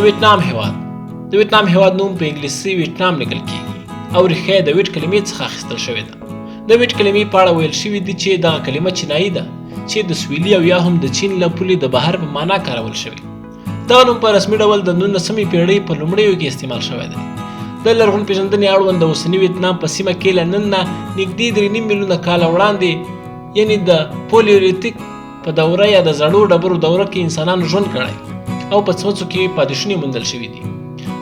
ویتنام هیواد. د ویتنام هیواد نوم په انګلیسي ویتنام لیکل کیږي او ریښه د ویټ کلمې څخه اخیستل شوې ده. د ویټ کلمې په اړه ویل شوي دي چې دغه کلمه چینایي ده چې د سویلي او یا هم د چین له پولې د بهر په معنا کارول شوی. دا نوم په رسمي ډول د 19مې پیړۍ په لومړیو کې استعمال شوی دی. د لرغون پېژندنې اړوند د اوسني ویتنام په سیمه کې له نن نه نږدې 3.5 میلیونه کاله وړاندې یعنې د پولیولیتیک په دوره یا د زړو ډبرو دوره کې انسانانو ژوند کړی او په څمڅو کې پاتې شوني موندل شوي دي.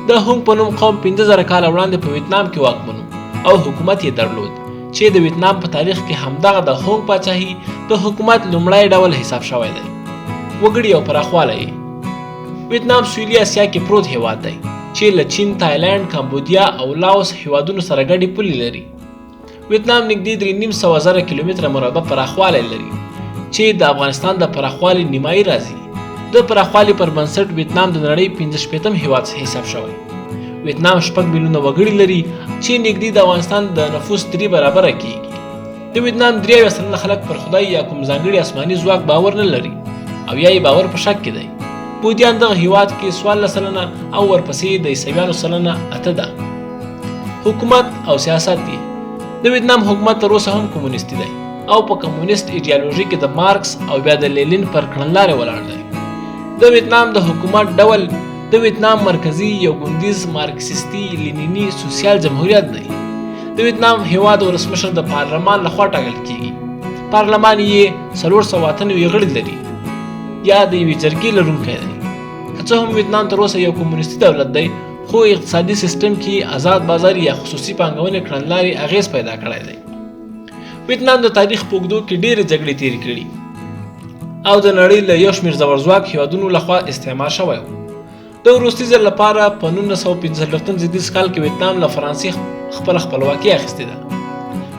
د هونګ په نوم قوم 15,000 کاله وړاندې په ویتنام کې واکمن او حکومت یې درلود چې د ویتنام په تاریخ کې همدغه د هونګ پاچاهي د حکومت لومړی ډول حساب شوی دی. وګړي او پراخوالی ویتنام سویلي اسیا کې پروت هیواد دی چې له چین، تایلند، کمبودیا او لاوس هیوادونو سره ګډې پولې لري. ویتنام نږدې 3,500,000 کیلومتره مربع پراخوالی لري چې د افغانستان د پراخوالي نیمایي راځي. د پراخوالي پر بنسټ ویتنام د نړۍ 65م هیواد حساب شوی. ویتنام 6 میلیونه وګړي لري چې نږدې د افغانستان د نفوس 3 برابره کیږي. د ویتنام 83% خلک پر خدای یا کوم ځانګړي آسماني ځواک باور نه لري او یا یې باور په شک کې دی. بودیان دغه هیواد کې 14% او ورپسې د عیسویانو سلنه 8 ده. حکومت او سیاست دی. د ویتنام حکومت تر اوسه هم کمونیستي دی او په کمونیست ایډیالوژي کې د مارکس او بیا د لینین پر کړنلارې ولاړ دی. د ویتنام د حکومت ډول د ویتنام مرکزی یو ګوندیز مارکسیستي لینینی سوسیال جمهوریت دی. د ویتنام هیواد ولسمشر د پارلمان لخوا ټاکل کیږي. پارلمان یې 498 غړي لري یا د یوې جرګې لرونکی دی. که څه هم ویتنام تر اوسه یو کمونیستي دولت دی خو اقتصادي سیستم کې آزاد بازار یا خصوصي پانګونې کړنلارې اغیز پیدا کړی دی. ویتنام د تاریخ په اوږدو کې ډېرې جګړې تېرې کړي او د نړۍ له یو شمېر زبرځواک هیوادونو لخوا استعمار شوی و. د وروستي ځل لپاره په 1945 زیږدیز کال کې ویتنام له فرانسې خپله خپلواکي اخیستې ده.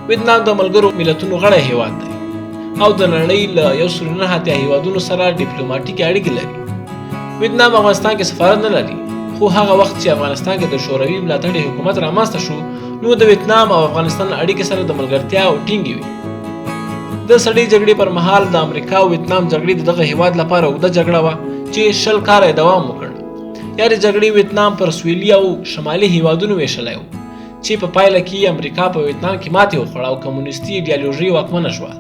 ویتنام د ملګرو ملتونو غړی هیواد دی او د نړۍ له 109 هیوادونو سره ډیپلوماټیکې اړیکې لري. ویتنام افغانستان کې سفارت نه لري خو هغه وخت چې افغانستان کې د شوروي ملاتړي حکومت رامنځته شو نو د ویتنام او افغانستان اړیکې سره د ملګرتیا او ټینګې وي. د سړې جګړې پر مهال د امریکا او ویتنام جګړې دغه هیواد لپاره اوږده جګړه وه چې 20 کاله یې دوام وکړ. یعنې جګړې ویتنام پر سویلي او شمالي هیوادونو ویشلی و چې په پایله کې امریکا په ویتنام کې ماتې وخوړه او کمونیستي ایډیالوژي واکمنه شوه.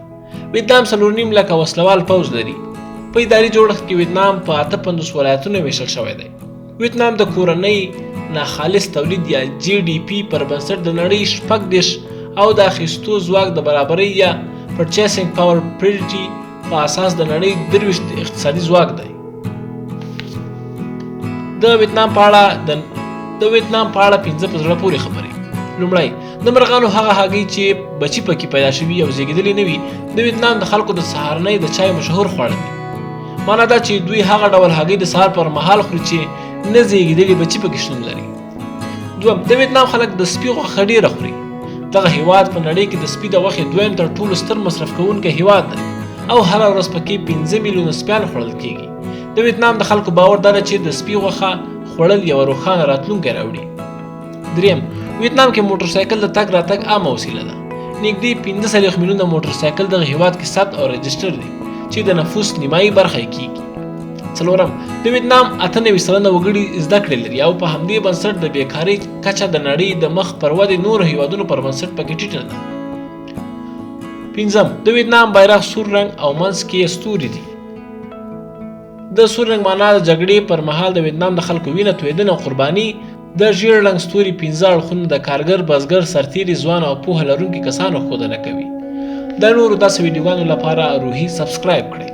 ویتنام 4.5 لکه وسلوال پوځ لري. په اداري جوړښت کې ویتنام په 58 ولایتونو ویشل شوی دی. ویتنام د کورنۍ ناخالص تولید یا GDP پر بنسټ د نړۍ 6 او د اخیستو ځواک د برابرۍ یا پرچیسینګ پاور پریټي په اساس د نړۍ 23 اقتصادي ځواک دی. د ویتنام په اړه 15 په زړه پورې خبرې. لومړی د مرغانو هغه هګۍ چې بچي پکې پیدا شوي او زیږېدلي نه وي د ویتنام د خلکو د سهارنۍ د چای مشهور خواړه دي. معنا دا چې دوی هغه ډول هګۍ د سهار پر مهال خوري چې نه زیږېدلي بچي پکې شتون لري. دویم د ویتنام خلک د سپي غوښه ډېره خوري. دغه هیواد په نړۍ کې د سپي د غوښې دویم تر ټولو ستر مصرف کوونکی هیواد دی او هره ورځ پکې 15 میلیونه سپیان خوړل کیږي. د ویتنام د خلکو باور دا ده چې د سپي غوښه خوړل یوه روښانه راتلونکی راوړي. دریم ویتنام کې موټر سایکل د تګ راتګ عامه وسیله ده. نږدې 15 میلیونه موټر سایکل دغه هیواد کې ثبت او رجسټر دي چې د نفوس نیمایي برخه یې کیږي. څلورم د ویتنام 98% وګړي زده کړې لري او په همدې بنسټ د بیکارۍ کچه د نړۍ د مخ پر ودې نورو هیوادونو پر بنسټ پکې ټیټه ده. پنځم د ویتنام بیرغ سور رنګ او منځ کې ستوري دي. د سور رنګ معنا د جګړې پر مهال د ویتنام د خلکو وینه تویدنه او قرباني. د ژیړ رنګ ستوري 15 اړخونه د کارګر، بزګر، سرتیري، ځوان او پوهه لرونکي کسانو ښودنه کوي. د نورو داسې ویډیوګانو لپاره روحي سبسکرایب کړئ.